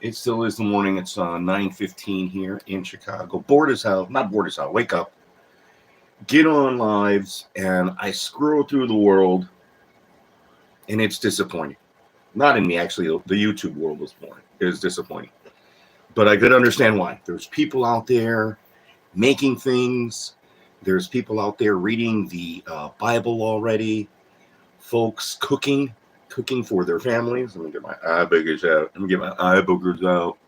It still is the morning. It's 9:15 here in Chicago. Bored as hell. Not bored as hell. Wake up. Get on lives, and I scroll through the world, and it's disappointing. Not in me, actually. The YouTube world was boring. It was disappointing. But I could understand why. There's people out there making things. There's people out there reading the Bible already. Folks cooking for their families. Let me get my eye boogers out.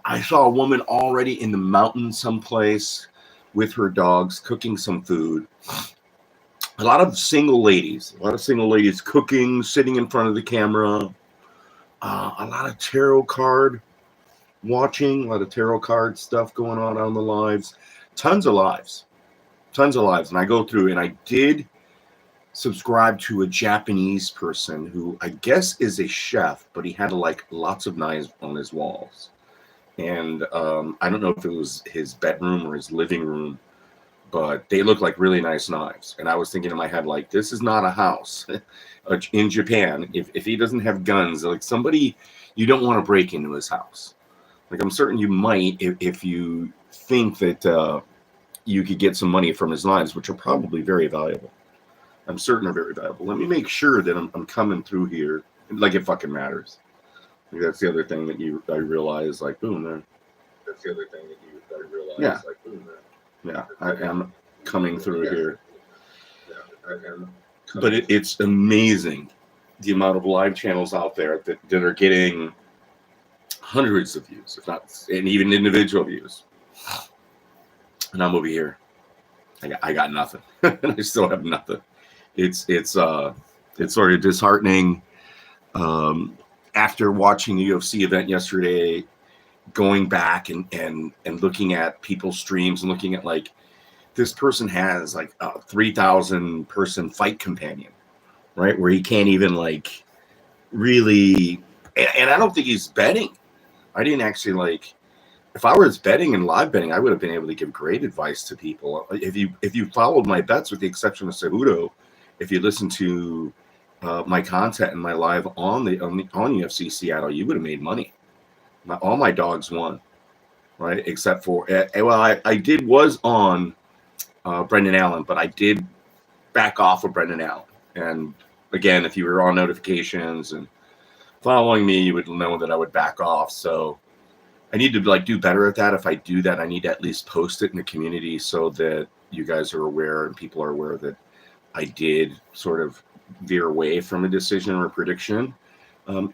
I saw a woman already in the mountains someplace with her dogs cooking some food. A lot of single ladies cooking, sitting in front of the camera. A lot of tarot card watching, a lot of tarot card stuff going on the lives. Tons of lives. And I go through, and I did subscribe to a Japanese person who I guess is a chef, but he had like lots of knives on his walls. And I don't know if it was his bedroom or his living room, but they look like really nice knives. And I was thinking in my head, like, this is not a house in Japan. If he doesn't have guns, like somebody, you don't want to break into his house. Like, I'm certain you might if you think that you could get some money from his knives, which are probably very valuable. I'm certain are very valuable. Let me make sure that I'm coming through here like it fucking matters. Like, that's the other thing that I realize, like, boom, there. That's the other thing that I realize, like, boom, there. Yeah, I am coming through here. But it's amazing the amount of live channels out there that are getting hundreds of views, if not, and even individual views. And I'm over here. I got nothing. And I still have nothing. It's sort of disheartening. After watching the UFC event yesterday, going back and looking at people's streams and looking at, like, this person has like a 3,000 person fight companion, right? Where he can't even like really, and I don't think he's betting. I didn't actually, like, if I was betting and live betting, I would have been able to give great advice to people. If you followed my bets, with the exception of Cejudo, if you listen to my content and my live on UFC Seattle, you would have made money. All my dogs won, right? Except for, I was on Brendan Allen, but I did back off of Brendan Allen. And again, if you were on notifications and following me, you would know that I would back off. So I need to, like, do better at that. If I do that, I need to at least post it in the community so that you guys are aware and people are aware that I did sort of veer away from a decision or a prediction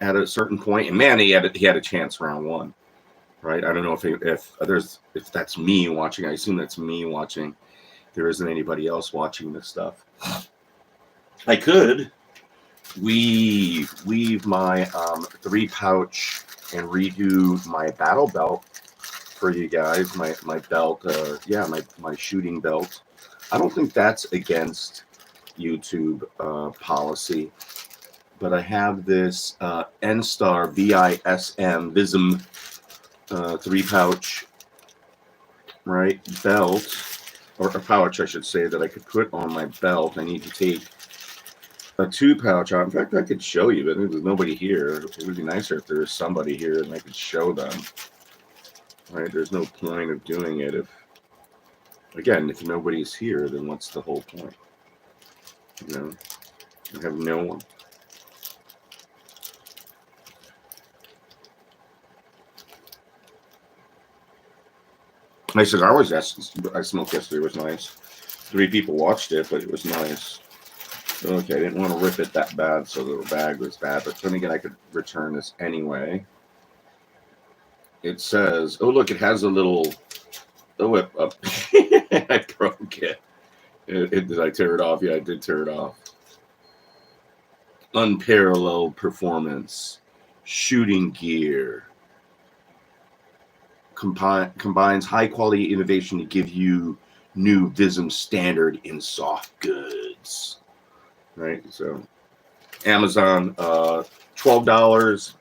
at a certain point. And man, he had a chance round one, right? I don't know if that's me watching. I assume that's me watching. There isn't anybody else watching this stuff. I could leave my 3-pouch and redo my battle belt for you guys. My belt, my shooting belt. I don't think that's against YouTube policy, but I have this N-Star VISM 3-pouch, right, belt, or a pouch, I should say, that I could put on my belt. I need to take a 2-pouch out. In fact, I could show you, but there's nobody here. It would be nicer if there was somebody here and I could show them. Right? There's no point of doing it if nobody's here, then what's the whole point? You know, I have no one. My cigar I smoked yesterday was nice. 3 people watched it, but it was nice. Okay, I didn't want to rip it that bad, so the bag was bad. But then again, I could return this anyway. It says, oh, look, it has a little, I broke it. Did I tear it off? Yeah, I did tear it off. Unparalleled performance. Shooting gear. Combines high-quality innovation to give you new Vism standard in soft goods. Right, so Amazon, $12.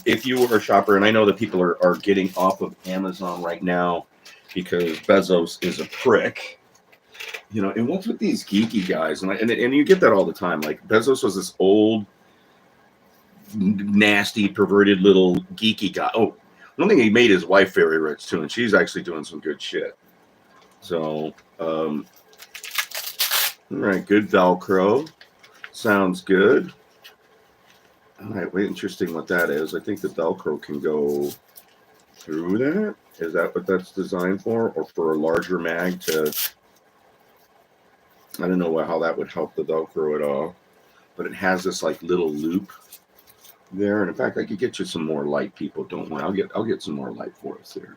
If you were a shopper, and I know that people are getting off of Amazon right now because Bezos is a prick. You know, and what's with these geeky guys? And you get that all the time. Like, Bezos was this old nasty, perverted little geeky guy. Oh, one thing, he made his wife very rich too, and she's actually doing some good shit. So, all right, good Velcro. Sounds good. All right, wait, interesting what that is. I think the Velcro can go through that. Is that what that's designed for? Or for a larger mag to... I don't know how that would help the Velcro at all. But it has this like little loop there. And in fact, I could get you some more light, people. Don't worry. I'll get some more light for us here.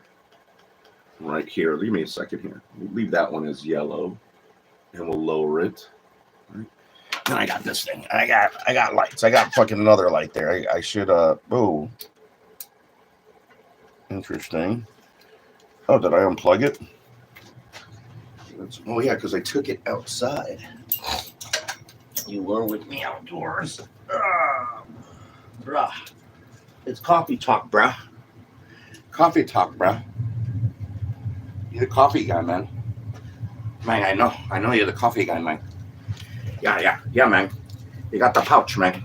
Right here. Leave me a second here. We'll leave that one as yellow. And we'll lower it. Right. Then I got this thing. I got lights. I got fucking another light there. I should oh. Interesting. Oh, did I unplug it? Oh yeah, because I took it outside. You were with me outdoors. Bruh. It's coffee talk, bruh. Coffee talk, bruh. You're the coffee guy, man. Man, I know you're the coffee guy, man. Yeah, man. You got the pouch, man.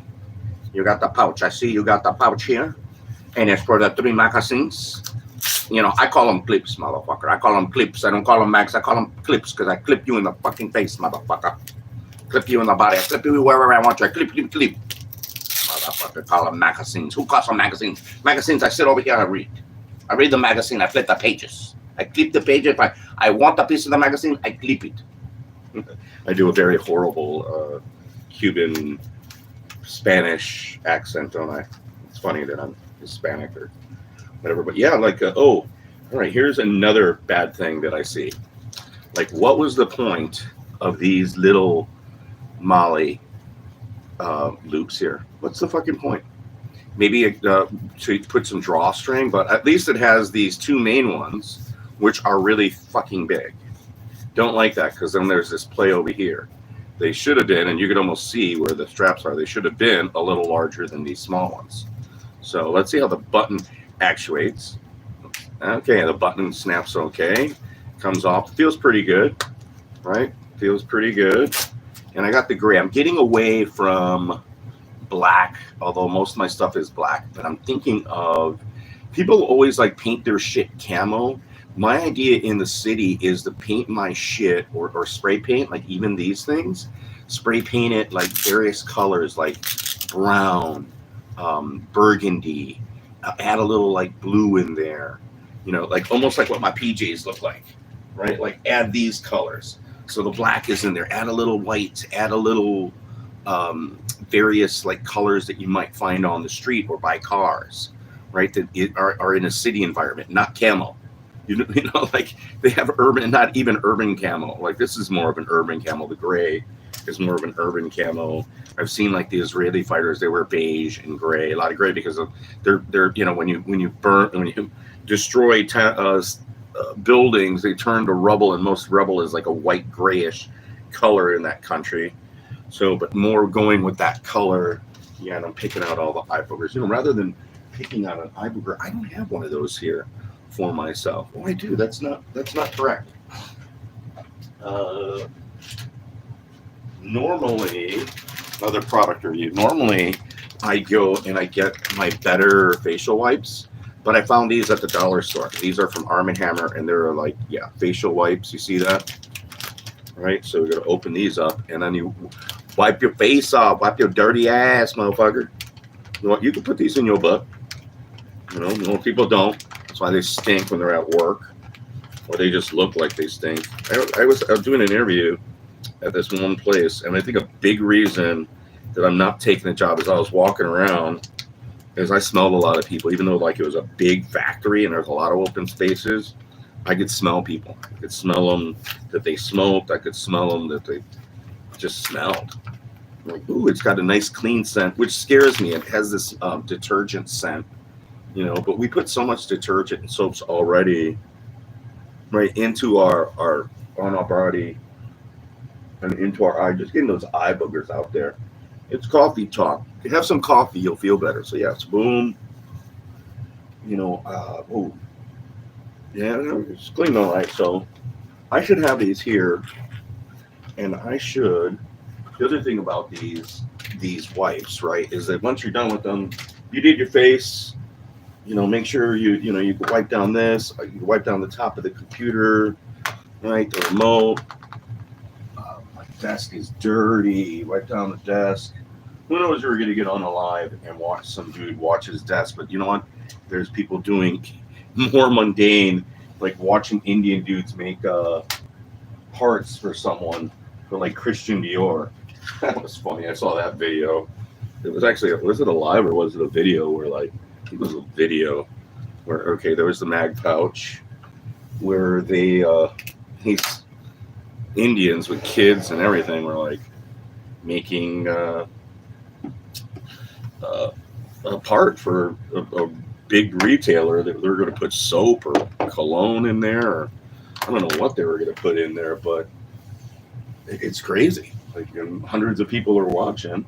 You got the pouch. I see you got the pouch here. And it's for the 3 magazines. You know, I call them clips, motherfucker. I call them clips. I don't call them mags. I call them clips because I clip you in the fucking face, motherfucker. Clip you in the body. I clip you wherever I want you. I clip. Motherfucker, call them magazines. Who calls them magazines? Magazines, I sit over here, I read. I read the magazine. I flip the pages. I clip the pages. If I want a piece of the magazine, I clip it. I do a very horrible Cuban Spanish accent, don't I? It's funny that I'm Hispanic or whatever, but yeah, like all right, here's another bad thing that I see. Like, what was the point of these little Molly loops here? What's the fucking point? Maybe to put some drawstring, but at least it has these 2 main ones, which are really fucking big. Don't like that, because then there's this play over here. They should have been, and you could almost see where the straps are, they should have been a little larger than these small ones. So let's see how the button actuates. Okay, the button snaps okay. Comes off. Feels pretty good, right? Feels pretty good. And I got the gray. I'm getting away from black, although most of my stuff is black. But I'm thinking of... People always like paint their shit camo. My idea in the city is to paint my shit or spray paint, like even these things. Spray paint it like various colors, like brown, burgundy, add a little like blue in there, you know, like almost like what my PJs look like, right? Like add these colors. So the black is in there, add a little white, add a little various like colors that you might find on the street or by cars, right? That are in a city environment, not camo. You know, like they have urban, not even urban camo. Like this is more of an urban camo. The gray is more of an urban camo. I've seen like the Israeli fighters, they wear beige and gray, a lot of gray because of they're you know, when you destroy buildings, they turn to rubble, and most rubble is like a white grayish color in that country. So, but more going with that color. Yeah, and I'm picking out all the eye boogers. You know, rather than picking out an eye booger, I don't have one of those here for myself. Oh, I do. That's not correct. Normally, another product review. Normally, I go and I get my Better facial wipes, but I found these at the dollar store. These are from Arm & Hammer, and they're like, yeah, facial wipes. You see that? Right? So we're going to open these up, and then you wipe your face off. Wipe your dirty ass, motherfucker. You know what? You can put these in your butt. You know, most people don't. That's why they stink when they're at work, or they just look like they stink. I was doing an interview at this one place, and I think a big reason that I'm not taking the job is I was walking around as I smelled a lot of people, even though like it was a big factory and there's a lot of open spaces. I could smell people. I could smell them that they smoked. I could smell them that they just smelled. I'm like, ooh, it's got a nice clean scent, which scares me. It has this detergent scent, you know, but we put so much detergent and soaps already right into our on our body and into our eye, just getting those eye boogers out there. It's coffee talk. If you have some coffee, you'll feel better. So yes, boom. You know, oh, yeah, it's clean all right. So I should have these here, and I should. The other thing about these these wipes, right, is that once you're done with them, you did your face, make sure you wipe down this, you wipe down the top of the computer, right, the remote. My desk is dirty. Wipe down the desk. Who knows you're going to get on a live and watch some dude watch his desk, but you know what? There's people doing more mundane, like watching Indian dudes make parts for someone, for like Christian Dior. That was funny. I saw that video. It was actually, was it a live or was it a video where like, I think it was a video where, okay, there was the mag pouch where these Indians with kids and everything were like making a part for a big retailer that they're going to put soap or cologne in there, or I don't know what they were going to put in there, but it's crazy. Like, hundreds of people are watching,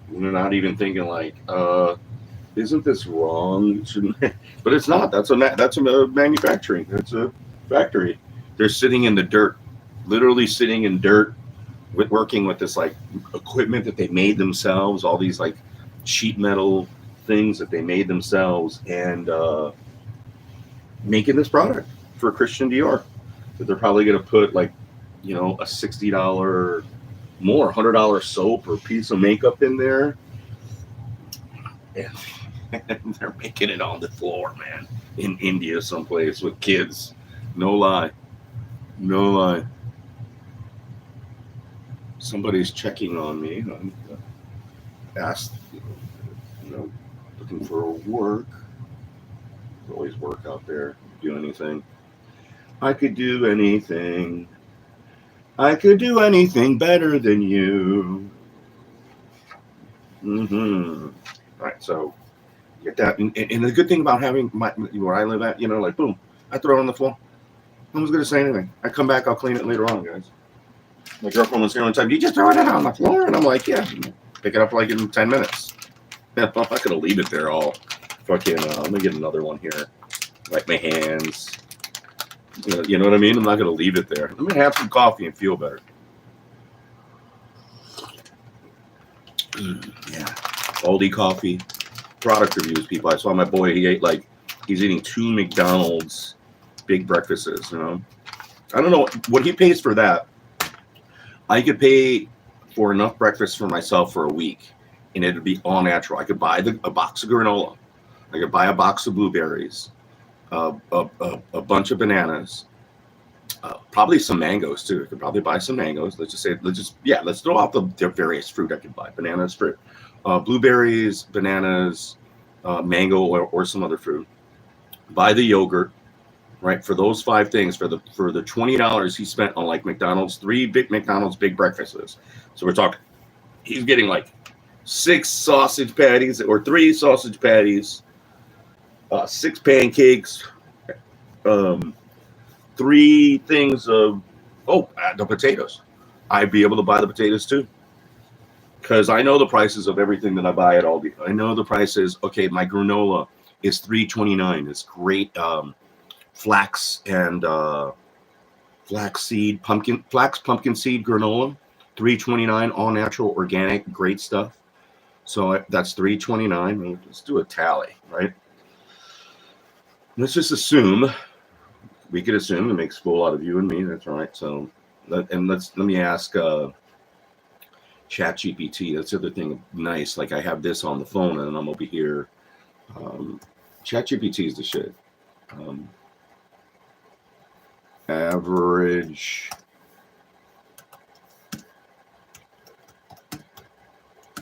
and they're not even thinking like, isn't this wrong? Shouldn't, but it's not. That's a manufacturing. It's a factory. They're sitting in the dirt, literally sitting in dirt, working with this like equipment that they made themselves. All these like sheet metal things that they made themselves, and making this product for Christian Dior that they're probably going to put like, a $60 more, $100 soap or piece of makeup in there, and they're making it on the floor, man, in India someplace with kids. No lie. Somebody's checking on me. I'm asked, looking for work. There's always work out there. Do anything. I could do anything. I could do anything better than you. All right, so get that. And the good thing about having where I live at, like boom, I throw it on the floor. No one's gonna say anything. I come back, I'll clean it later on, guys. My girlfriend was here one time. You just throw it on the floor, and I'm like, yeah, pick it up like in 10 minutes. I'm not gonna leave it there all fucking. Let me get another one here. Like my hands. You know what I mean? I'm not gonna leave it there. I'm gonna have some coffee and feel better. Yeah, Aldi coffee. Product reviews, people. I saw my boy. He's eating 2 McDonald's big breakfasts. I don't know what he pays for that. I could pay for enough breakfast for myself for a week, and it'd be all natural. I could buy a box of granola. I could buy a box of blueberries, a bunch of bananas, probably some mangoes too. I could probably buy some mangoes. Let's throw out the various fruit I could buy. Bananas, fruit, blueberries, bananas, mango, or some other fruit. Buy the yogurt. Right, for those 5 things, for the $20 he spent on like McDonald's, 3 big McDonald's big breakfasts. So we're talking, he's getting like 6 sausage patties or 3 sausage patties, 6 pancakes, 3 things of the potatoes. I'd be able to buy the potatoes too, because I know the prices of everything that I buy at Aldi. I know the prices. Okay, my granola is $3.29. It's great. Flax and pumpkin seed granola, $3.29, all natural, organic, great stuff. So that's $3.29. Let's do a tally, right? Let's just assume. We could assume it makes a fool out of you and me. That's right. So let me ask ChatGPT. That's the other thing. Nice. Like I have this on the phone and I'm over here. ChatGPT is the shit. Average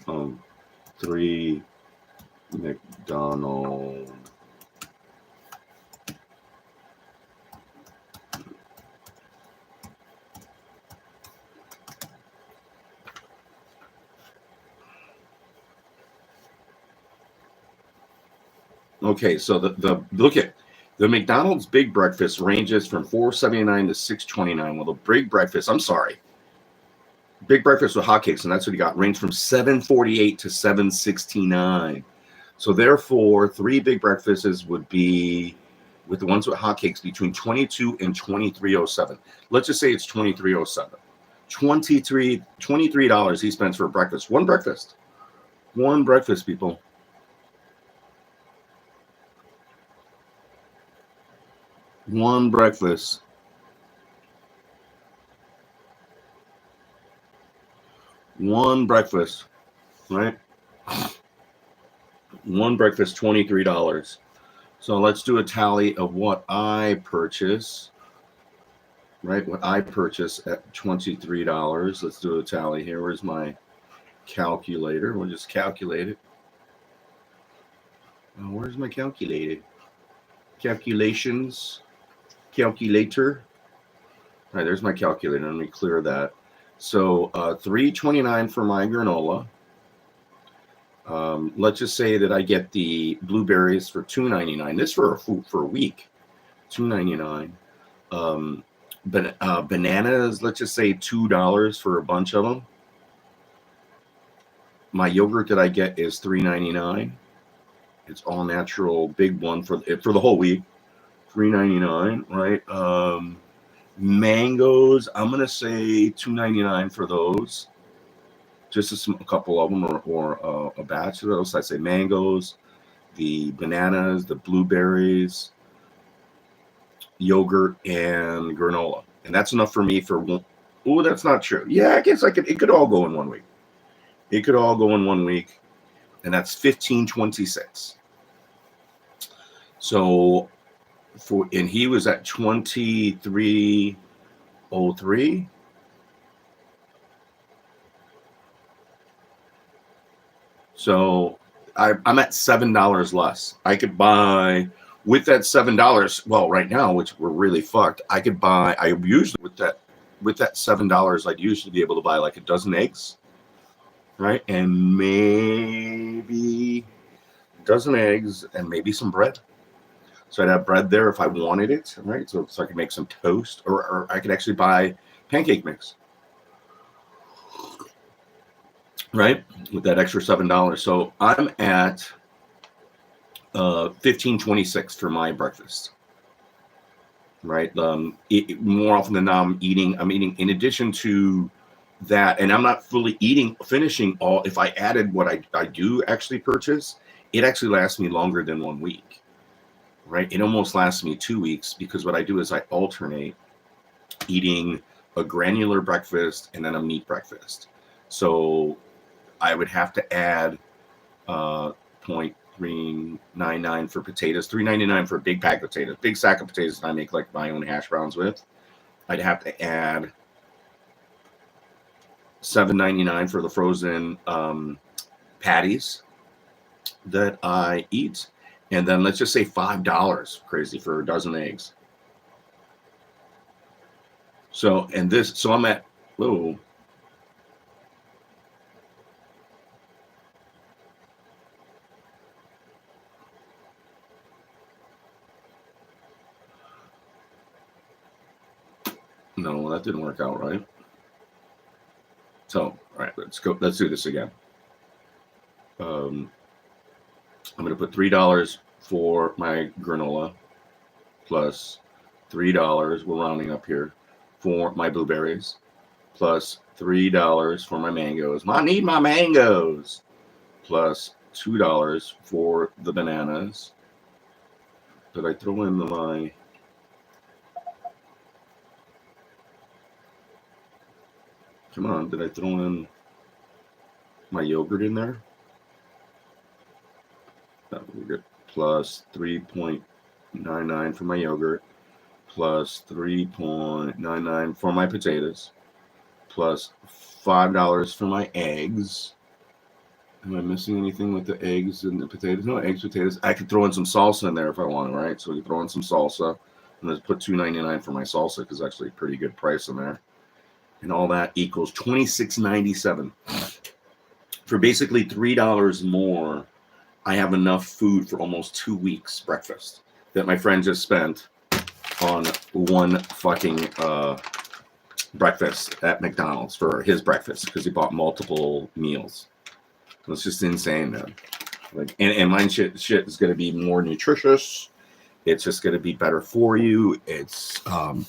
of 3 McDonald's okay, so the look at the McDonald's big breakfast ranges from $4.79 to $6.29. Well, the big breakfast, big breakfast with hotcakes, and that's what he got, range from $7.48 to $7.69. So therefore, 3 big breakfasts would be, with the ones with hotcakes, between $22 and $23.07. Let's just say it's $23.07. $23 he spends for a breakfast. One breakfast. One breakfast, people. One breakfast. One breakfast, right? One breakfast, $23. So let's do a tally of what I purchase, right? What I purchase at $23. Let's do a tally here. Where's my calculator? We'll just calculate it. Oh, where's my calculator? Calculations. Calculator. All right, there's my calculator. Let me clear that. So $3.29 for my granola. Let's just say that I get the blueberries for $2.99. This for a week, $2.99. But bananas, let's just say $2 for a bunch of them. My yogurt that I get is $3.99. It's all natural, big one for the whole week, $3.99, right? Mangoes, I'm gonna say $2.99 for those. Just a couple of them, or a batch of those. I'd say mangoes, the bananas, the blueberries, yogurt, and granola, and that's enough for me for one. Oh, that's not true. Yeah, I guess it could all go in 1 week. It could all go in 1 week, and that's $15.26. So and he was at $23.03. So I'm at $7 less. I could buy with that $7. Well, right now, which we're really fucked, I could buy. I usually with that $7, I'd usually be able to buy like a dozen eggs, right, and maybe a dozen eggs and maybe some bread. So I'd have bread there if I wanted it, right? So I could make some toast, or I could actually buy pancake mix, right, with that extra $7. So I'm at $15.26 for my breakfast, right? More often than not, I'm eating in addition to that, and I'm not finishing all. If I added what I do actually purchase, it actually lasts me longer than 1 week, right? It almost lasts me 2 weeks, because what I do is I alternate eating a granular breakfast and then a meat breakfast. So I would have to add $0.399 for potatoes, $3.99 for a big pack of potatoes, big sack of potatoes that I make like my own hash browns with. I'd have to add $7.99 for the frozen patties that I eat, and then let's just say $5 crazy for a dozen eggs. So I'm at whoa. No, that didn't work out right. So, all right, let's go. Let's do this again. I'm going to put $3 for my granola, plus $3. We're rounding up here for my blueberries, plus $3 for my mangoes. I need my mangoes, plus $2 for the bananas. Did I throw in my? Come on, did I throw in my yogurt in there? That would be good. Plus 3.99 for my yogurt, plus 3.99 for my potatoes, plus $5 for my eggs. Am I missing anything with the eggs and the potatoes? No, eggs, potatoes. I could throw in some salsa in there if I want, right? So we throw in some salsa, and let's put $2.99 for my salsa, because it's actually a pretty good price in there. And all that equals $26.97. For basically $3 more, I have enough food for almost 2 weeks breakfast that my friend just spent on one fucking breakfast at McDonald's for his breakfast, because he bought multiple meals. It's just insane, man. Like, and mine shit is going to be more nutritious. It's just going to be better for you. It's all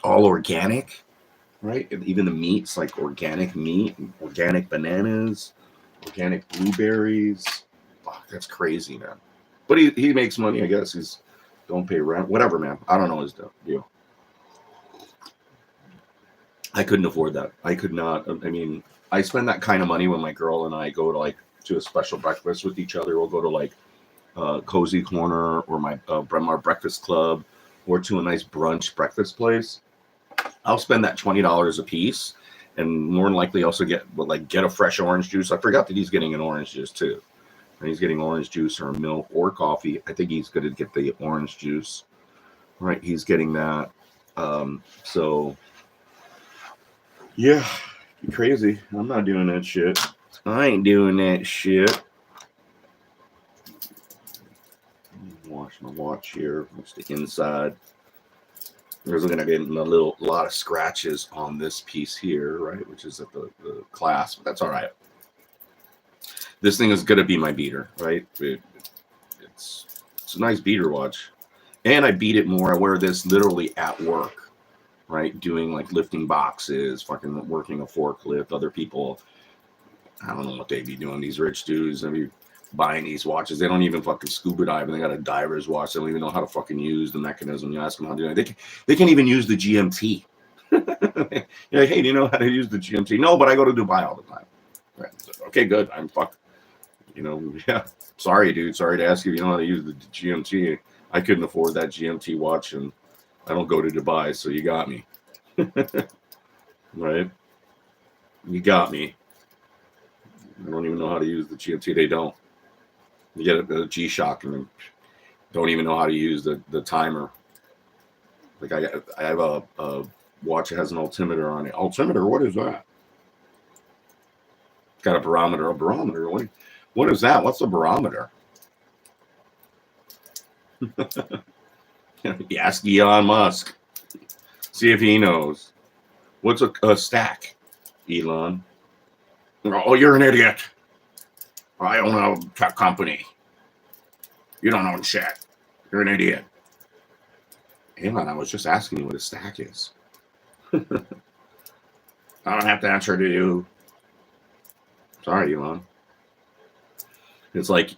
organic, right? Even the meats, like organic meat, organic bananas, Organic blueberries. Fuck, that's crazy, man. But he makes money, I guess. He's don't pay rent. Whatever, man. I don't know his deal. I couldn't afford that. I could not. I mean, I spend that kind of money when my girl and I go to like to a special breakfast with each other. We'll go to like Cozy Corner or my Bryn Mawr Breakfast Club or to a nice brunch breakfast place. I'll spend that $20 a piece, and more than likely also get a fresh orange juice. I forgot that he's getting an orange juice too. And he's getting orange juice or milk or coffee. I think he's going to get the orange juice. Right, he's getting that. So, yeah, crazy. I'm not doing that shit. I ain't doing that shit. Wash my watch here. What's the inside? There's going to be a lot of scratches on this piece here, right, which is at the clasp. That's all right. This thing is going to be my beater, right? It's a nice beater watch. And I beat it more. I wear this literally at work, right? Doing like lifting boxes, fucking working a forklift. Other people, I don't know what they be doing. These rich dudes, I mean, buying these watches. They don't even fucking scuba dive, and they got a diver's watch. They don't even know how to fucking use the mechanism. You ask them how to do it. They can't even use the GMT. You're like, hey, do you know how to use the GMT? No, but I go to Dubai all the time. Right. Okay, good. I'm fucked. Yeah. Sorry, dude. Sorry to ask you if you know how to use the GMT. I couldn't afford that GMT watch, and I don't go to Dubai, so you got me. Right? You got me. I don't even know how to use the GMT. They don't. You get a G-Shock and don't even know how to use the timer. Like I have a watch that has an altimeter on it. Altimeter? What is that? It's got a barometer. A barometer? What is that? What's a barometer? You ask Elon Musk. See if he knows. What's a stack, Elon? Oh, you're an idiot. I own a tech company. You don't own shit. You're an idiot. Elon, I was just asking you what a stack is. I don't have to answer to you. Sorry, Elon. It's like,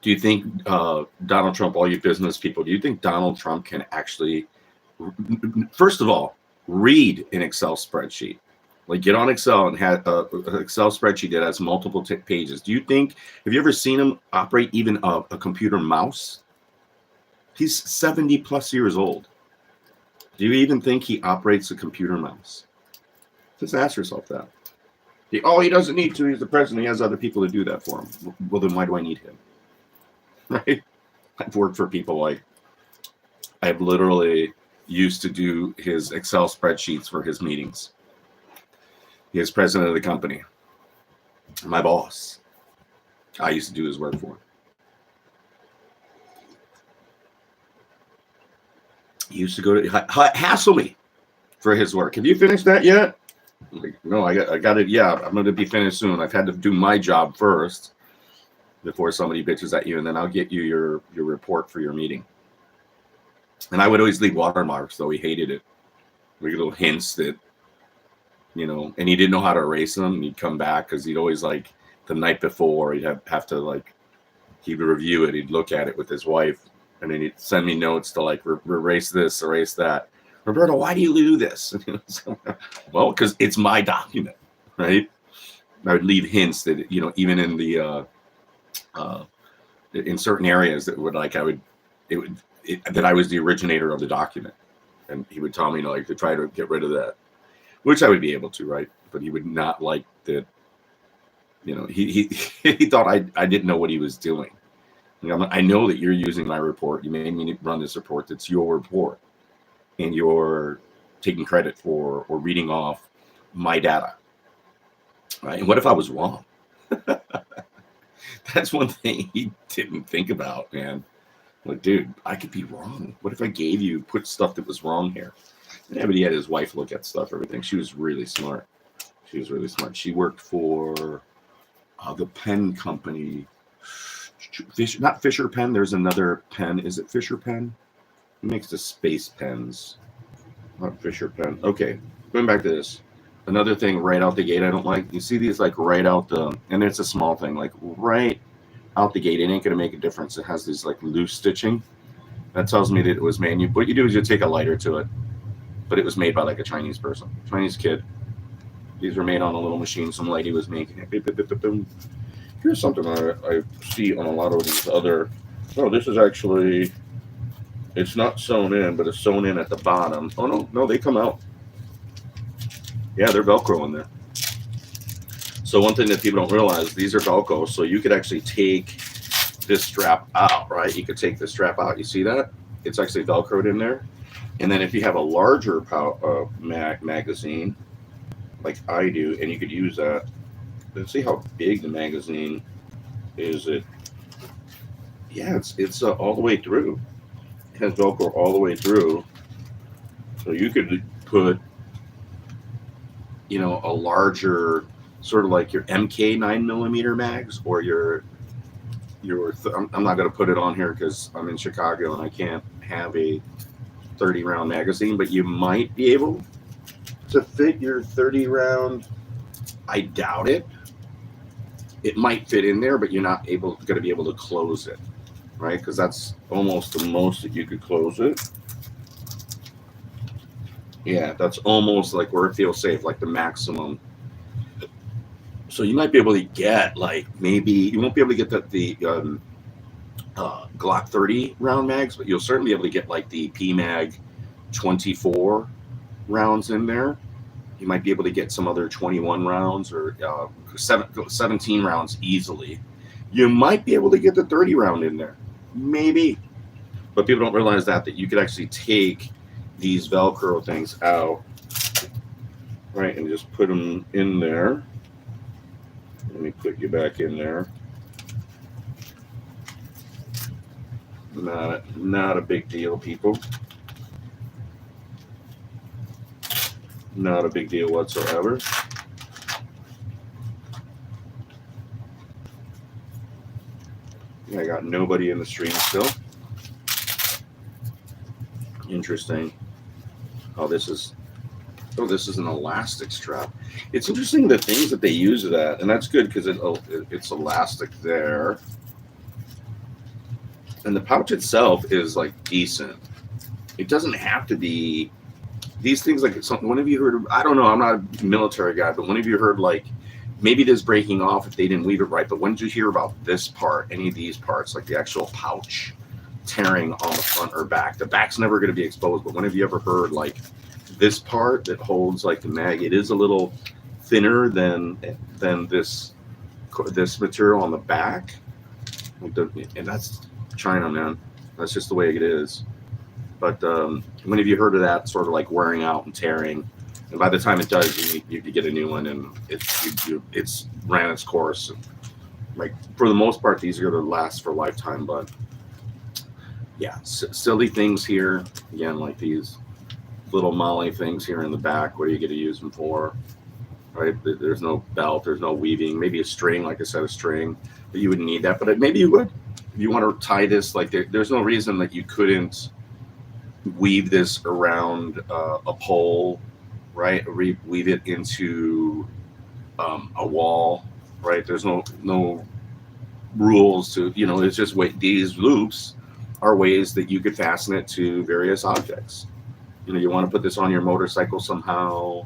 do you think Donald Trump, all you business people, do you think Donald Trump can actually, first of all, read an Excel spreadsheet? Like get on Excel and have an Excel spreadsheet that has multiple pages. Do you think, have you ever seen him operate even a computer mouse? He's 70 plus years old. Do you even think he operates a computer mouse? Just ask yourself that. He doesn't need to. He's the president. He has other people to do that for him. Well, then why do I need him? Right? I've worked for people like, I've literally used to do his Excel spreadsheets for his meetings. He is president of the company. My boss. I used to do his work for him. He used to go to hassle me for his work. Have you finished that yet? I'm like, no, I got it. Yeah, I'm going to be finished soon. I've had to do my job first before somebody bitches at you, and then I'll get you your report for your meeting. And I would always leave watermarks, though. He hated it. Like little hints that, and he didn't know how to erase them. And he'd come back because he'd always like the night before, he'd have to like, he'd review it. He'd look at it with his wife, and then he'd send me notes to like erase this, erase that. Roberto, why do you do this? Well, because it's my document, right? I would leave hints that, even in the, in certain areas that would like, that I was the originator of the document. And he would tell me to try to get rid of that, which I would be able to, right? But he would not like that, he thought I didn't know what he was doing. I know that you're using my report. You made me run this report. That's your report. And you're taking credit for or reading off my data. Right? And what if I was wrong? That's one thing he didn't think about, man. Like, dude, I could be wrong. What if I put stuff that was wrong here? Yeah, but he had his wife look at stuff, everything. She was really smart. She worked for the pen company. Not Fisher Pen. There's another pen. Is it Fisher Pen? He makes the space pens. Not Fisher Pen. Okay, going back to this. Another thing right out the gate I don't like, you see these like right out the, and it's a small thing, like right out the gate, it ain't gonna make a difference. It has these like loose stitching. That tells me that it was made. What you do is you take a lighter to it, but it was made by like a Chinese person, Chinese kid. These were made on a little machine. Some lady was making it. Beep, beep, beep, beep, boom. Here's something I see on a lot of these other. Oh, this is actually. It's not sewn in, but it's sewn in at the bottom. Oh no, they come out. Yeah, they're Velcro in there. So one thing that people don't realize, these are Velcro, so you could actually take this strap out, right? You could take this strap out. You see that? It's actually Velcroed in there. And then if you have a larger magazine, like I do, and you could use that. Let's see how big the magazine is. Yeah, it's all the way through. It has Velcro all the way through. So you could put, a larger, sort of like your MK 9mm mags, or I'm not going to put it on here because I'm in Chicago and I can't have a 30 round magazine, but you might be able to fit your 30 round. I doubt it. It might fit in there, but you're not going to be able to close it, right? Because that's almost the most that you could close it. Yeah, that's almost like where it feels safe, like the maximum. So you might be able to get, like, maybe you won't be able to get the Glock 30 round mags, but you'll certainly be able to get like the PMag 24 rounds in there. You might be able to get some other 21 rounds or 17 rounds easily. You might be able to get the 30 round in there, maybe. But people don't realize that you could actually take these Velcro things out, right, and just put them in there. Let me put you back in there. Not a big deal, people. Not a big deal whatsoever. I got nobody in the stream still. Interesting. Oh, this is an elastic strap. It's interesting the things that they use that, and that's good because it's elastic there. And the pouch itself is like decent. It doesn't have to be these things like something. When have you heard of, I don't know, I'm not a military guy, but when have you heard like maybe it is breaking off if they didn't weave it right, but when did you hear about this part, any of these parts, like the actual pouch tearing on the front or back? The back's never going to be exposed, but when have you ever heard like this part that holds like the mag, it is a little thinner than this material on the back, and that's China, man. That's just the way it is. But when have you heard of that sort of like wearing out and tearing? And by the time it does, you need to get a new one, and it's ran its course. Like for the most part, these are going to last for a lifetime. But yeah, silly things here again, like these little molly things here in the back. What are you going to use them for? Right? There's no belt. There's no weaving. Maybe a string, like I said, a string. But you wouldn't need that. But maybe you would. If you want to tie this, like there's no reason that you couldn't weave this around a pole, right? Weave it into a wall, right? There's no rules to, it's just these loops are ways that you could fasten it to various objects. You want to put this on your motorcycle somehow.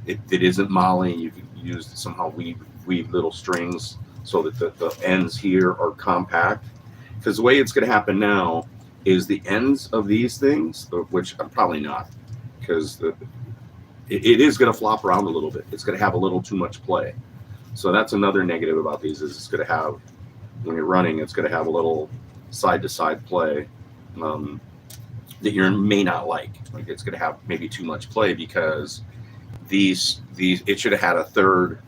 It isn't molly. You could use somehow weave little strings so that the ends here are compact. Because the way it's going to happen now is the ends of these things, which I'm probably not, because it is going to flop around a little bit. It's going to have a little too much play. So that's another negative about these, is it's going to have, when you're running, it's going to have a little side-to-side play that you may not like. Like it's going to have maybe too much play because these it should have had a third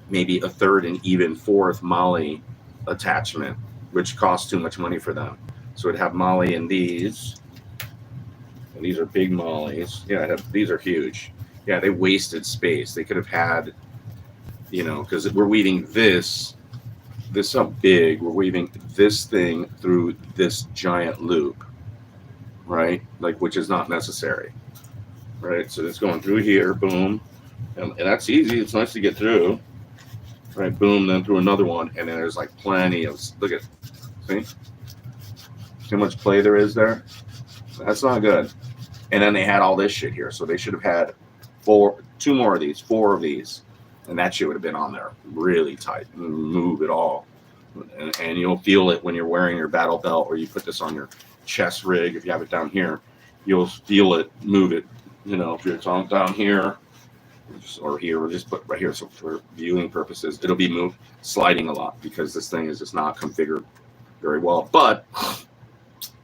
and even fourth molly attachment, which costs too much money for them. So it'd have molly in these, and these are big mollies. Yeah, these are huge. Yeah, they wasted space. They could have had, because we're weaving this how big, we're weaving this thing through this giant loop, right? Like, which is not necessary, right? So it's going through here, boom, And that's easy. It's nice to get through. Right, boom, then through another one, and then there's like plenty of, look at, see? How much play there is there? That's not good. And then they had all this shit here, so they should have had two more of these, four of these, and that shit would have been on there really tight. Move it all, and you'll feel it when you're wearing your battle belt, or you put this on your chest rig. If you have it down here, you'll feel it move it. You know, if it's on down here, or here, or just put right here. So for viewing purposes, it'll be moved, sliding a lot because this thing is just not configured very well. But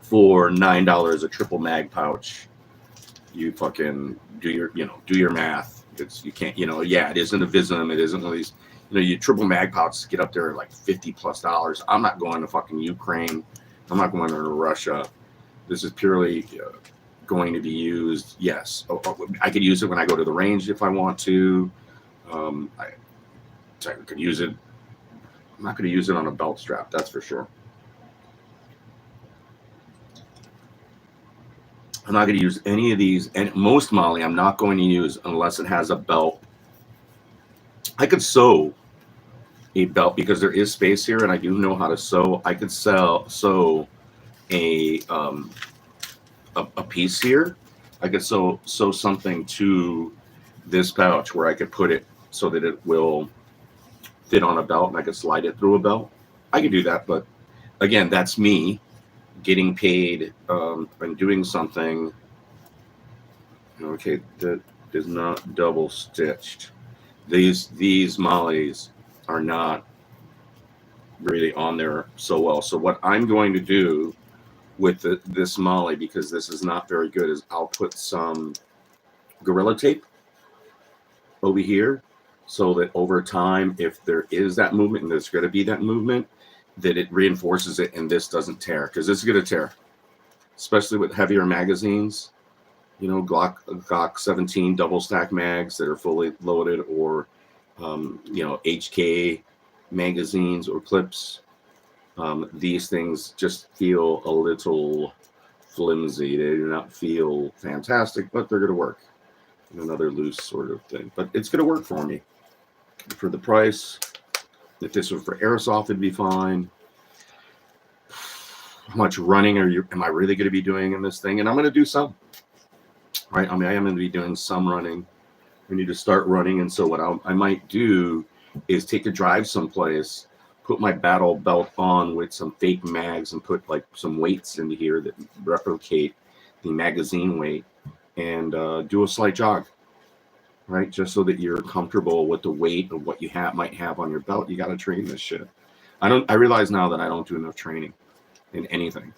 for $9 a triple mag pouch, you fucking do your math. It's, you can't, yeah, it isn't a Vism, it isn't one of these, you triple mag pouches get up there like $50+. I'm not going to fucking Ukraine. I'm not going to Russia. This is purely going to be used. Yes, I could use it when I go to the range if I want to. I could use it. I'm not going to use it on a belt strap, that's for sure. I'm not going to use any of these, and most Molly I'm not going to use unless it has a belt. I could sew a belt because there is space here, and I do know how to sew. I could sew a piece here. I could sew something to this pouch where I could put it so that it will fit on a belt, and I could slide it through a belt. I could do that, but again, that's me getting paid and doing something. Okay, that is not double stitched. These mollies are not really on there so well. So what I'm going to do with this molly, because this is not very good, is I'll put some Gorilla Tape over here so that over time, if there is that movement, and there's going to be that movement, that it reinforces it and this doesn't tear, because this is going to tear, especially with heavier magazines, Glock 17 double stack mags that are fully loaded, or HK magazines or clips. These things just feel a little flimsy. They do not feel fantastic, but they're going to work. Another loose sort of thing, but it's going to work for me for the price. If this was for airsoft, it'd be fine. How much running am I really going to be doing in this thing? And I'm going to do some, right? I am going to be doing some running. We need to start running. And so what I might do is take a drive someplace, put my battle belt on with some fake mags, and put like some weights into here that replicate the magazine weight, and do a slight jog, right? Just so that you're comfortable with the weight of what you might have on your belt. You got to train this shit. I realize now that I don't do enough training in anything.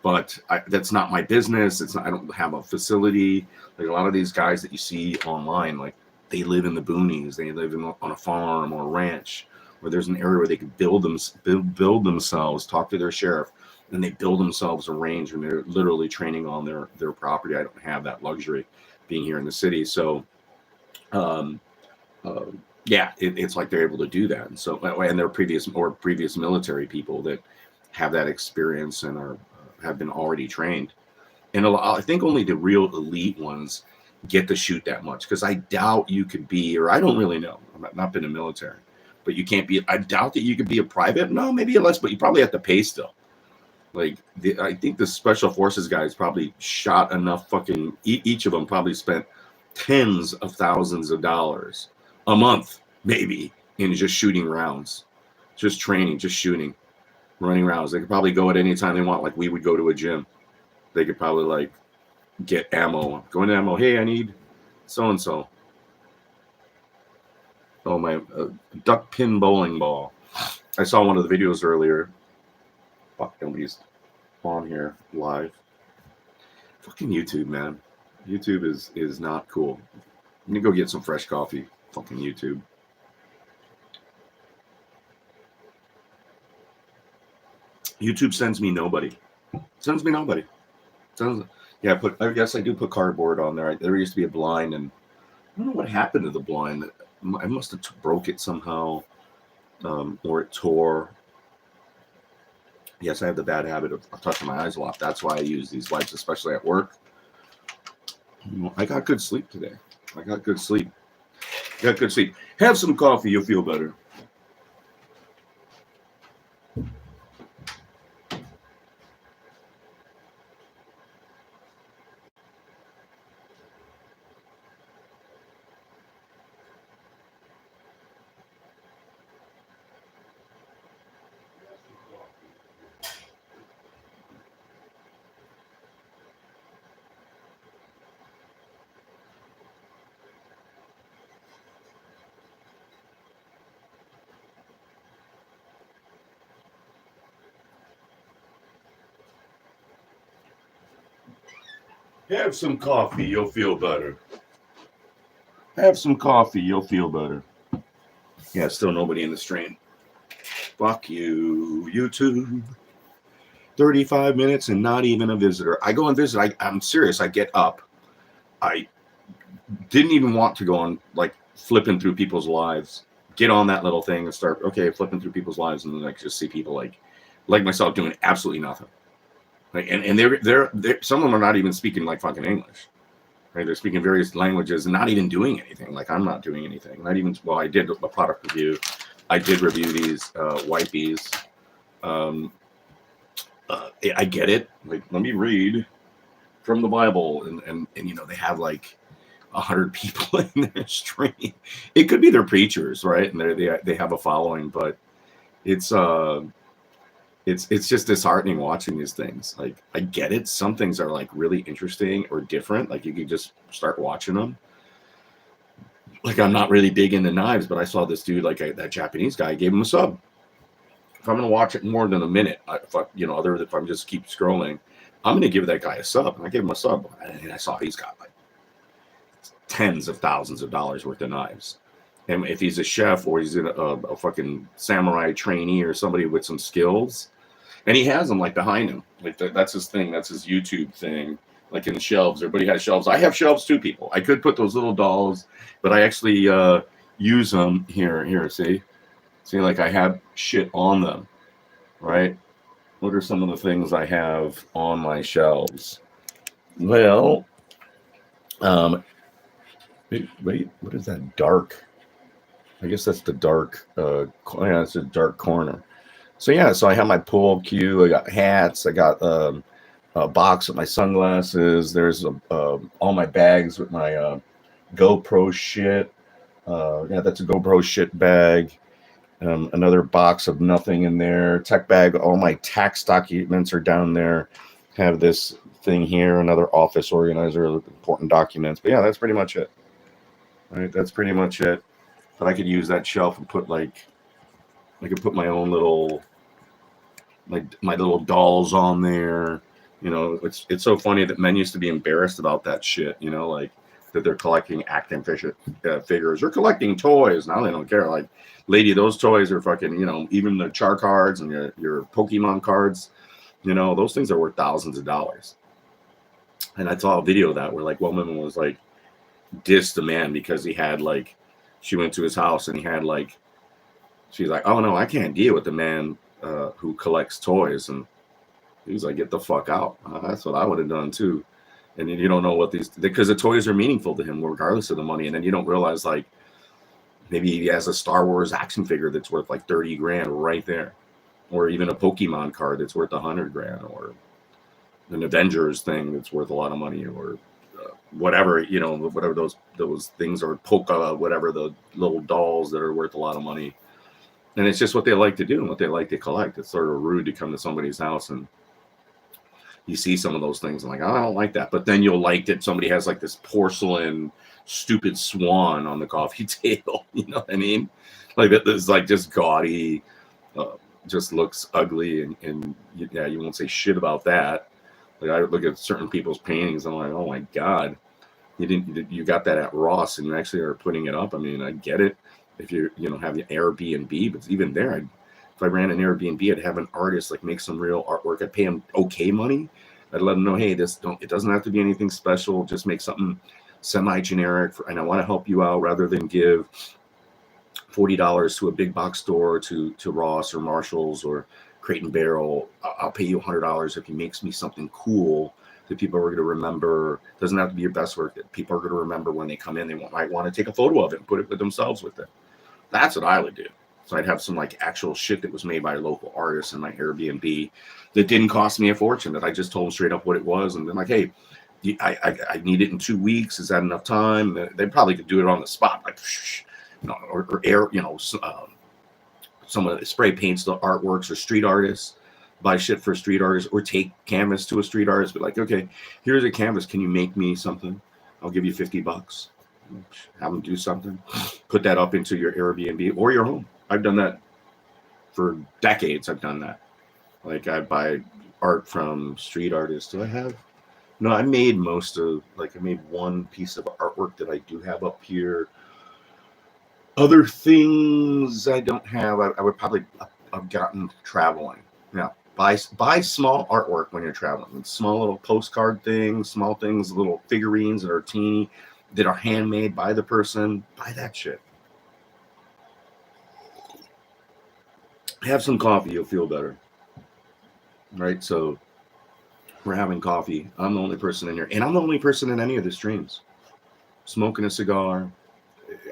But that's not my business. I don't have a facility. Like a lot of these guys that you see online, like they live in the boonies. They live on a farm or a ranch, where there's an area where they can build themselves, talk to their sheriff, and they build themselves a range, and they're literally training on their property. I don't have that luxury being here in the city. So, yeah, it's like they're able to do that. And so, and they're previous military people that have that experience and have been already trained. And I think only the real elite ones get to shoot that much, because I doubt you could be, or I don't really know. I've not been in the military, but you can't be. I doubt that you could be a private. No, maybe less, but you probably have to pay still. Like I think the special forces guys probably shot enough fucking. Each of them probably spent tens of thousands of dollars a month, maybe, in just shooting rounds, just training, just shooting, running rounds. They could probably go at any time they want. Like we would go to a gym. They could probably like get ammo. Go into ammo. Hey, I need so and so. Oh, my duck pin bowling ball. I saw one of the videos earlier. Fuck, nobody's on here live. Fucking YouTube, man. YouTube is not cool. I'm gonna go get some fresh coffee. Fucking YouTube. YouTube sends me nobody. Sends me nobody. Yeah, I guess I do put cardboard on there. There used to be a blind, and I don't know what happened to the blind. I must have broke it somehow, or it tore. Yes, I have the bad habit of touching my eyes a lot. That's why I use these wipes, especially at work. I got good sleep today. I got good sleep. Got good sleep. Have some coffee, you'll feel better. Have some coffee, you'll feel better. Have some coffee, you'll feel better. Yeah, still nobody in the stream. Fuck you, YouTube. 35 minutes and not even a visitor. I go and visit. I'm serious. I get up. I didn't even want to go on, like, flipping through people's lives. Get on that little thing and start, okay, flipping through people's lives, and then I just see people like myself doing absolutely nothing. Like, and they're some of them are not even speaking like fucking English. Right? They're speaking various languages and not even doing anything. Like, I'm not doing anything. Not even, well, I did a product review. I did review these wipies. I get it. Like, let me read from the Bible, and you know, they have like 100 people in their stream. It could be their preachers, right? And they have a following, but it's just disheartening watching these things. Like, I get it. Some things are like really interesting or different. Like, you could just start watching them. Like, I'm not really big into knives, but I saw this dude, like that Japanese guy, gave him a sub. If I'm going to watch it more than a minute, if I'm just keep scrolling, I'm going to give that guy a sub. And I gave him a sub, and I saw he's got like tens of thousands of dollars worth of knives. And if he's a chef or he's a fucking samurai trainee or somebody with some skills, and he has them like behind him, like that's his thing. That's his YouTube thing. Like in the shelves, everybody has shelves. I have shelves too, people. I could put those little dolls, but I actually use them here. See, like I have shit on them, right? What are some of the things I have on my shelves? Well, wait, what is that dark? I guess that's the dark. Yeah, it's a dark corner. So yeah, so I have my pool cue. I got hats. I got a box with my sunglasses. There's all my bags with my GoPro shit. Yeah, that's a GoPro shit bag. Another box of nothing in there. Tech bag. All my tax documents are down there. Have this thing here. Another office organizer, important documents. But yeah, that's pretty much it. All right, that's pretty much it. But I could use that shelf and put I could put my own little, my little dolls on there. You know, it's so funny that men used to be embarrassed about that shit. You know, like that they're collecting action figures or collecting toys. Now they don't care. Like, lady, those toys are fucking. You know, even the char cards and your Pokemon cards. You know, those things are worth thousands of dollars. And I saw a video of that where like one woman was like dissed the man because he had like, she went to his house and he had like, she's like, oh no, I can't deal with the man who collects toys. And he was like, get the fuck out. That's what I would have done too. And you don't know what these, because the toys are meaningful to him regardless of the money. And then you don't realize like maybe he has a Star Wars action figure that's worth like 30 grand right there, or even a Pokemon card that's worth 100 grand, or an Avengers thing that's worth a lot of money, or whatever, you know, whatever those things are, Polka, whatever, the little dolls that are worth a lot of money. And it's just what they like to do and what they like to collect. It's sort of rude to come to somebody's house and you see some of those things and like, oh, I don't like that. But then you'll like that somebody has like this porcelain stupid swan on the coffee table. You know what I mean? Like that is like just gaudy, just looks ugly, and yeah, you won't say shit about that. Like, I look at certain people's paintings and I'm like, oh my God, you got that at Ross and you actually are putting it up. I mean, I get it. If you have the Airbnb, but even there, if I ran an Airbnb, I'd have an artist like make some real artwork. I'd pay him okay money. I'd let him know, hey, it doesn't have to be anything special. Just make something semi-generic, and I want to help you out rather than give $40 to a big box store, to Ross or Marshalls or Crate and Barrel. I'll pay you $100 if he makes me something cool that people are going to remember. Doesn't have to be your best work. That people are going to remember when they come in. They might want to take a photo of it and put it with themselves with it. That's what I would do. So I'd have some like actual shit that was made by local artists in my Airbnb that didn't cost me a fortune, that I just told them straight up what it was. And then like, hey, I need it in 2 weeks. Is that enough time? They probably could do it on the spot, like, or air, someone that spray paints the artworks, or street artists buy shit for street artists, or take canvas to a street artist. But like, okay, here's a canvas. Can you make me something? I'll give you $50. Have them do something. Put that up into your Airbnb or your home. I've done that for decades. I've done that. Like, I buy art from street artists. Do I have? No, I made I made one piece of artwork that I do have up here. Other things I don't have, I would probably have gotten traveling. Yeah, buy small artwork when you're traveling. Small little postcard things, small things, little figurines that are teeny, that are handmade by the person. Buy that shit. Have some coffee, you'll feel better. Right? So we're having coffee. I'm the only person in here. And I'm the only person in any of the streams. Smoking a cigar.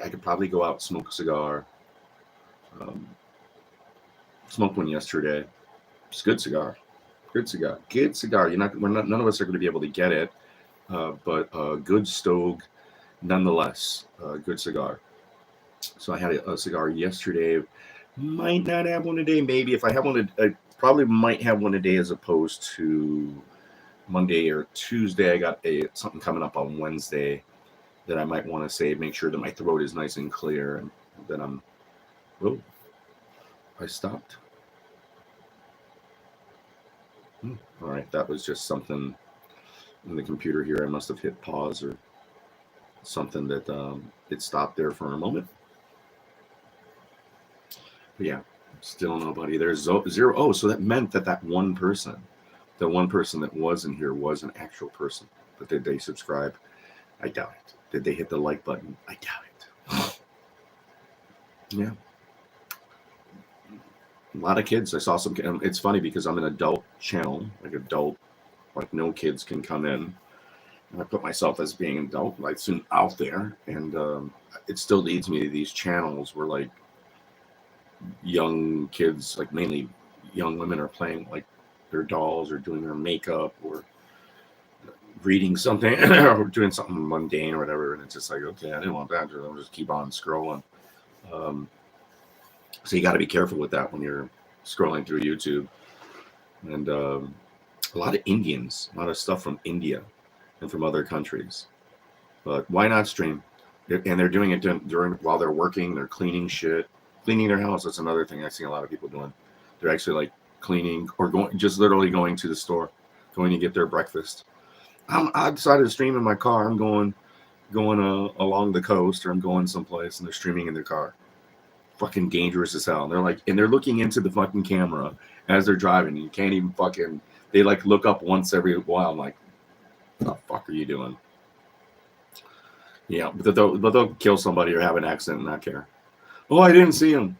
I could probably go out and smoke a cigar. Smoked one yesterday. It's a good cigar. Good cigar. Good cigar. None of us are going to be able to get it. But good Stogue nonetheless. Good cigar. So I had a cigar yesterday. Might not have one today. Maybe if I have one, I probably might have one today as opposed to Monday or Tuesday. I got something coming up on Wednesday that I might want to say, make sure that my throat is nice and clear, and that I stopped. All right, that was just something in the computer here. I must have hit pause or something that it stopped there for a moment. But yeah, still nobody. There's 0. Oh, so that meant that one person, the one person that was in here was an actual person. But did they subscribe? I doubt it. Did they hit the like button? I doubt it. Yeah. A lot of kids. I saw some. It's funny because I'm an adult channel, like no kids can come in. And I put myself as being an adult, like soon out there. And it still leads me to these channels where like young kids, like mainly young women, are playing like their dolls or doing their makeup or reading something or doing something mundane or whatever, and it's just like, okay, I didn't want that, so I'll just keep on scrolling. So you got to be careful with that when you're scrolling through YouTube. And a lot of Indians, a lot of stuff from India and from other countries. But why not stream? And they're doing it during while they're working. They're cleaning their house. That's another thing I see a lot of people doing. They're actually like cleaning or literally going to the store, going to get their breakfast. I decided to stream in my car. I'm going along the coast, or I'm going someplace, and they're streaming in their car. Fucking dangerous as hell. And they're looking into the fucking camera as they're driving. You can't even they like look up once every while. I'm like, what the fuck are you doing? Yeah, but they'll kill somebody or have an accident and not care. Oh, I didn't see them.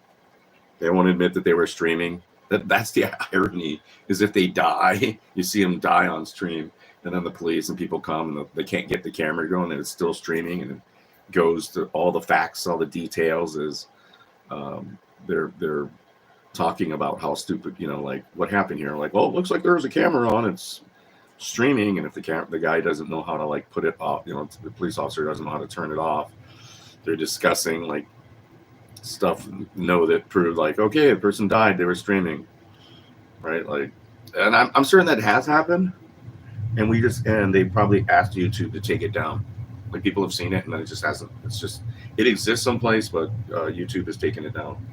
They won't admit that they were streaming. That's the irony, is if they die, you see them die on stream. And then the police and people come and they can't get the camera going, and it's still streaming, and it goes to all the facts, all the details. Is they're talking about how stupid, like what happened here. Like, well, it looks like there's a camera on, it's streaming, and if the guy doesn't know how to like put it off, the police officer doesn't know how to turn it off. They're discussing like stuff that proved like, okay, the person died, they were streaming, right? Like, and I'm certain that has happened. And they probably asked YouTube to take it down. Like, people have seen it, and then it just hasn't. It exists someplace, but YouTube has taken it down.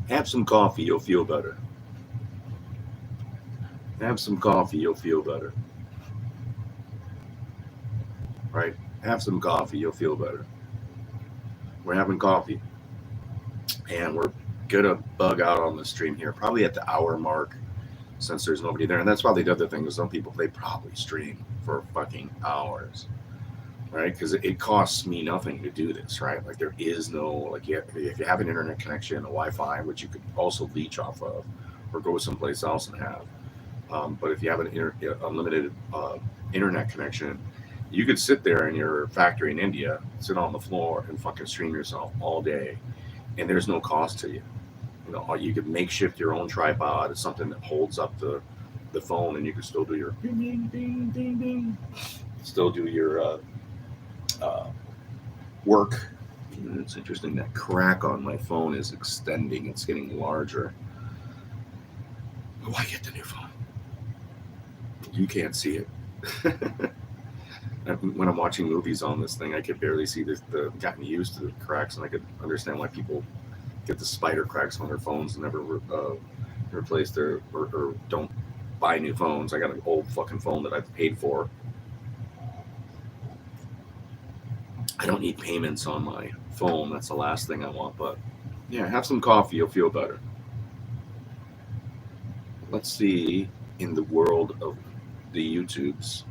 Have some coffee, you'll feel better. Have some coffee, you'll feel better. Right? Have some coffee, you'll feel better. We're having coffee. And we're gonna bug out on the stream here, probably at the hour mark, since there's nobody there. And that's probably the other thing, is some people, they probably stream for fucking hours. right? Because it costs me nothing to do this, right? Like there is no like if you have an internet connection, a Wi-Fi, which you could also leech off of, or go someplace else and have. But if you have an unlimited internet connection, you could sit there in your factory in India, sit on the floor, and fucking stream yourself all day, and there's no cost to you. You know, or you could makeshift your own tripod, something that holds up the phone, and you can still do your ding ding ding ding ding, still do your uh, work. It's interesting that crack on my phone is extending. It's getting larger. Why get the new phone? You can't see it. When I'm watching movies on this thing, I could barely see the gotten used to the cracks, and I could understand why people get the spider cracks on their phones and never replace their or don't buy new phones. I got an old fucking phone that I've paid for. I don't need payments on my phone. That's the last thing I want. But yeah, have some coffee. You'll feel better. Let's see in the world of the YouTubes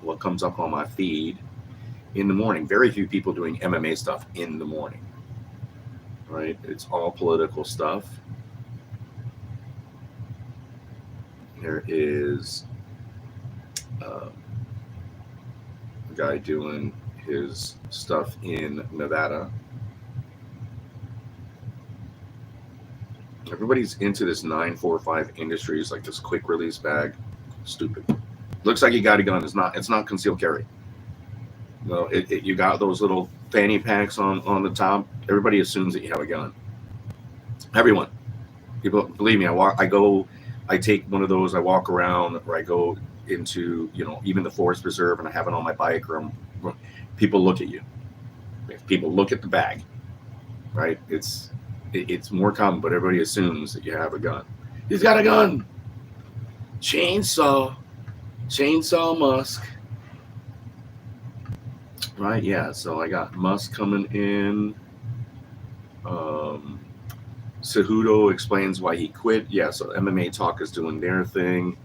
what comes up on my feed in the morning. Very few people doing MMA stuff in the morning, right? It's all political stuff. There is a guy doing his stuff in Nevada. Everybody's into this 945 Industries, like this quick release bag. Stupid. Looks like you got a gun. It's not concealed carry. No, you got those little fanny packs on the top. Everybody assumes that you have a gun. Everyone. People, believe me, I take one of those, I walk around, or I go into, even the forest preserve, and I have it on my bike, people look at you. People look at the bag, right? It's more common, but everybody assumes that you have a gun. He's got a gun. Chainsaw Musk. Right, yeah, so I got Musk coming in. Cejudo explains why he quit. Yeah, so MMA Talk is doing their thing.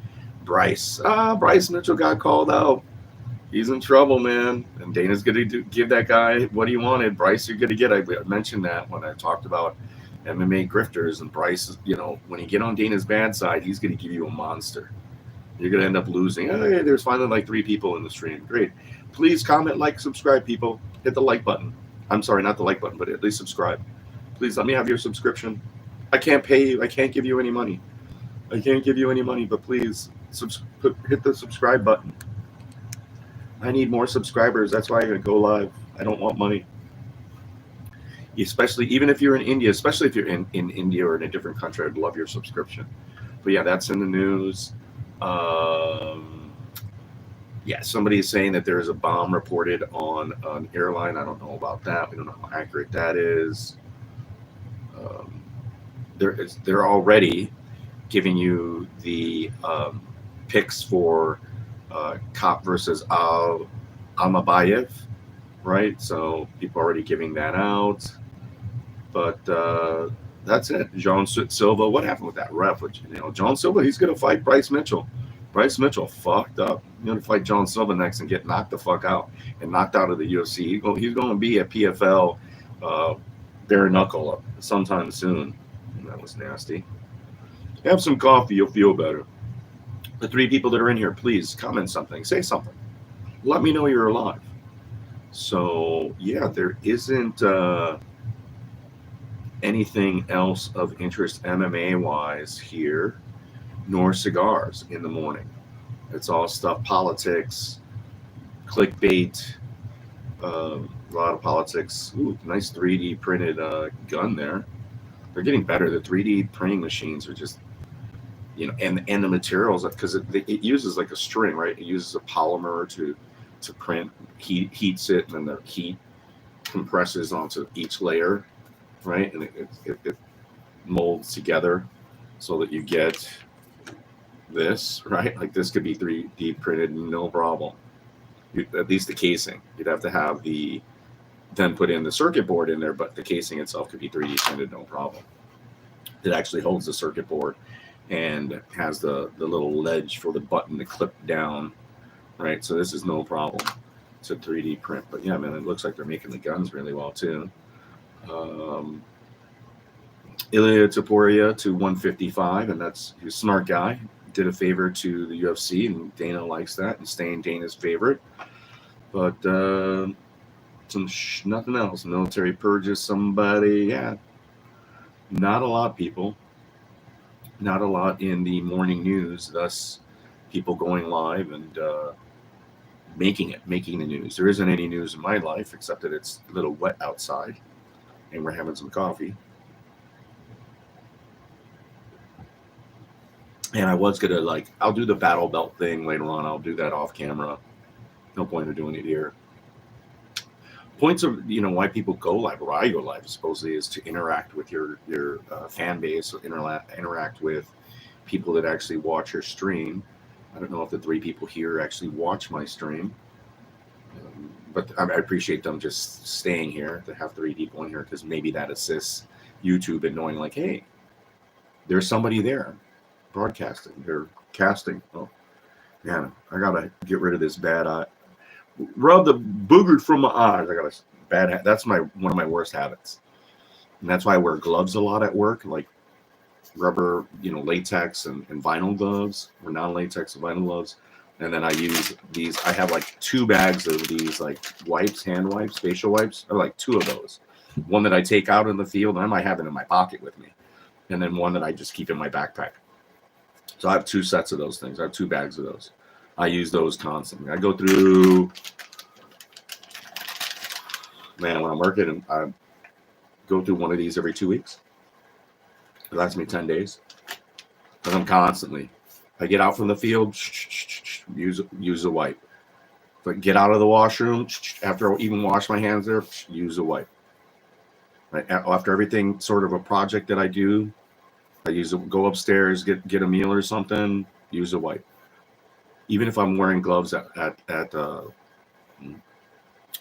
Bryce Mitchell got called out. He's in trouble, man. And Dana's going to give that guy what he wanted. Bryce, you're going to get. I mentioned that when I talked about MMA grifters. And Bryce, when you get on Dana's bad side, he's going to give you a monster. You're going to end up losing. Oh, yeah, there's finally like 3 people in the stream. Great. Please comment, like, subscribe, people. Hit the like button. I'm sorry, not the like button, but at least subscribe. Please let me have your subscription. I can't pay you. I can't give you any money. But please hit the subscribe button. I need more subscribers. That's why I go live. I don't want money. Especially, even if you're in India, especially if you're in India or in a different country, I'd love your subscription. But yeah, that's in the news. Yeah, somebody is saying that there is a bomb reported on an airline. I don't know about that. We don't know how accurate that is. They're already giving you the picks for Cop versus Almabayev, right? So people are already giving that out. But that's it. John Silva, what happened with that ref? John Silva, he's going to fight Bryce Mitchell. Bryce Mitchell fucked up. He's going to fight John Silva next and get knocked the fuck out and knocked out of the UFC. He's going to be a PFL bare knuckle sometime soon. And that was nasty. Have some coffee. You'll feel better. The 3 people that are in here, please comment something. Say something. Let me know you're alive. So, yeah, there isn't anything else of interest MMA-wise here, nor cigars in the morning. It's all stuff, politics, clickbait, a lot of politics. Ooh, nice 3D printed gun there. They're getting better. The 3D printing machines are just, and the materials, because it uses like a string, right? It uses a polymer to print, heats it, and then the heat compresses onto each layer, right? And it molds together so that you get this, right? Like this could be 3D printed, no problem. At least the casing. You'd have to have then put in the circuit board in there, but the casing itself could be 3D printed, no problem. It actually holds the circuit board and has the little ledge for the button to clip down, right? So this is no problem. to 3D print. But yeah, man, it looks like they're making the guns really well too. Um, Ilya Taporia to 155, and he's a smart guy. Did a favor to the UFC, and Dana likes that, and staying Dana's favorite. But nothing else. Military purges somebody. Yeah, not a lot, people. Not a lot in the morning news. Thus, people going live and making the news. There isn't any news in my life except that it's a little wet outside, and we're having some coffee. And I was gonna I'll do the battle belt thing later on. I'll do that off camera. No point in doing it here. Points of why people go live, or I go live, supposedly, is to interact with your fan base, interact with people that actually watch your stream. I don't know if the 3 people here actually watch my stream, but I appreciate them just staying here to have 3 people in here, because maybe that assists YouTube in knowing like, hey, there's somebody there broadcasting, they're casting. Oh, yeah, I gotta get rid of this bad eye. Rub the booger from my eyes. I got a bad. That's one of my worst habits, and that's why I wear gloves a lot at work, like rubber, latex and vinyl gloves, or non-latex and vinyl gloves. And then I use these. I have like 2 bags of these like wipes, hand wipes, facial wipes. I have like 2 of those. One that I take out in the field, and I might have it in my pocket with me, and then one that I just keep in my backpack. So I have 2 sets of those things. I have 2 bags of those. I use those constantly. I go through, man, when I'm working, I go through one of these every 2 weeks. It lasts me 10 days. But I'm constantly, I get out from the field, use a wipe. If I get out of the washroom, after I even wash my hands there, use a wipe. Right? After everything, sort of a project that I do, go upstairs, get a meal or something, use a wipe. Even if I'm wearing gloves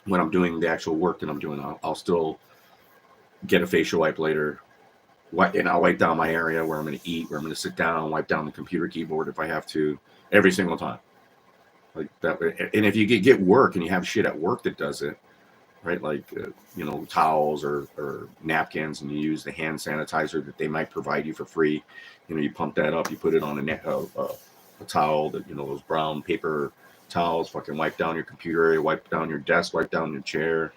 when I'm doing the actual work that I'm doing, I'll still get a facial wipe later, and I'll wipe down my area where I'm going to eat, where I'm going to sit down, wipe down the computer keyboard if I have to, every single time. Like that. And if you get work and you have shit at work that does it, right? Like towels or napkins, and you use the hand sanitizer that they might provide you for free. You pump that up, you put it on a towel, that those brown paper towels, fucking wipe down your computer area, wipe down your desk, wipe down your chair.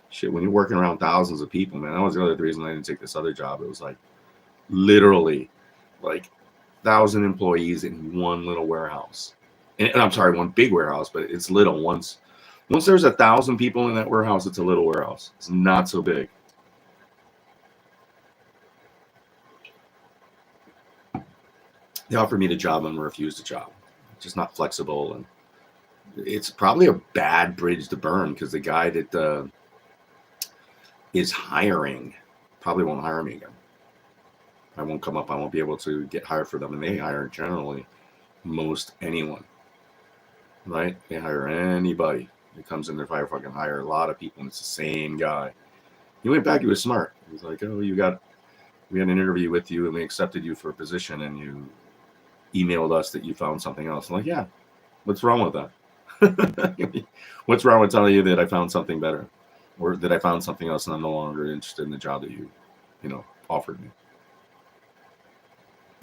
Shit, when you're working around thousands of people, man, that was the other reason I didn't take this other job. It was like literally like 1,000 employees in one little warehouse. And I'm sorry, one big warehouse, but it's little. Once there's 1,000 people in that warehouse, it's a little warehouse. It's not so big. They offered me the job and refused the job. Just not flexible, and it's probably a bad bridge to burn, because the guy that is hiring probably won't hire me again. I won't come up. I won't be able to get hired for them, and they hire generally most anyone, right? They hire anybody that comes in there. Fucking hire a lot of people, and it's the same guy. He went back. He was smart. He was like, "Oh, we had an interview with you, and we accepted you for a position, and you emailed us that you found something else." I'm like, yeah, what's wrong with that? What's wrong with telling you that I found something better, or that I found something else and I'm no longer interested in the job that you offered me?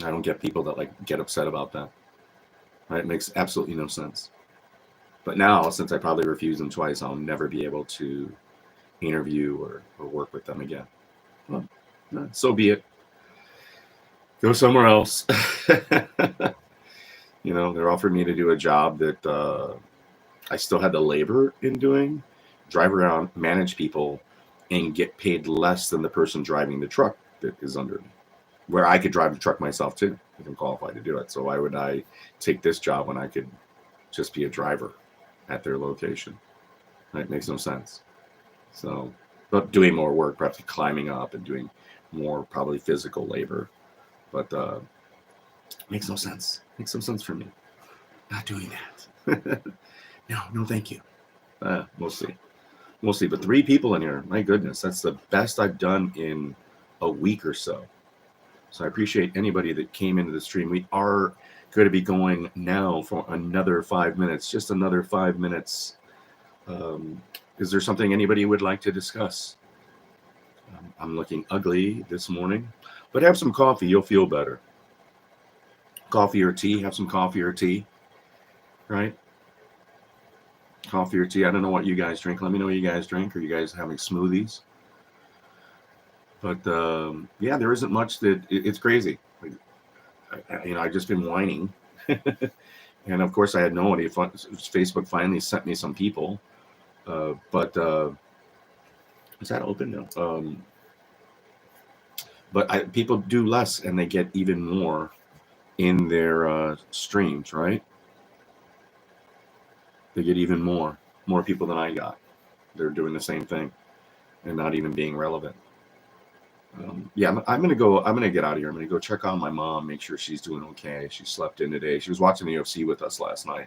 I don't get people that get upset about that. Right? It makes absolutely no sense. But now, since I probably refused them twice, I'll never be able to interview or work with them again. Well, so be it. Go somewhere else. They're offering me to do a job that I still had the labor in doing, drive around, manage people, and get paid less than the person driving the truck that is under me, where I could drive the truck myself too, if I'm qualified to do it. So why would I take this job when I could just be a driver at their location? That makes no sense. So, but doing more work, perhaps climbing up and doing more probably physical labor. But makes no sense. Makes no sense for me. Not doing that. No, thank you. We'll see. But 3 people in here, my goodness, that's the best I've done in a week or so. So I appreciate anybody that came into the stream. We are going to be going now for another 5 minutes, just another 5 minutes Is there something anybody would like to discuss? I'm looking ugly this morning, but have some coffee. You'll feel better. Coffee or tea. Have some coffee or tea. Right? Coffee or tea. I don't know what you guys drink. Let me know what you guys drink. Are you guys having smoothies? But yeah, there isn't much that it's crazy. Like, I just been whining, and of course I had no idea. Facebook finally sent me some people, but is that open now? But people do less, and they get even more in their streams, right? They get even more people than I got. They're doing the same thing and not even being relevant. Yeah, I'm gonna go. I'm gonna get out of here. I'm gonna go check on my mom, make sure she's doing okay. She slept in today. She was watching the UFC with us last night,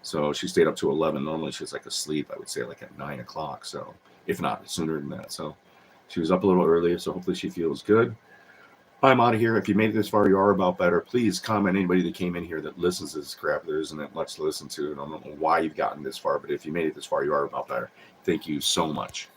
so she stayed up to 11. Normally she's like asleep. I would say like at 9 o'clock. So if not sooner than that. So she was up a little earlier. So hopefully she feels good. I'm out of here. If you made it this far, you are about better. Please comment anybody that came in here that listens to this crap. There isn't that much to listen to, and I don't know why you've gotten this far. But if you made it this far, you are about better. Thank you so much.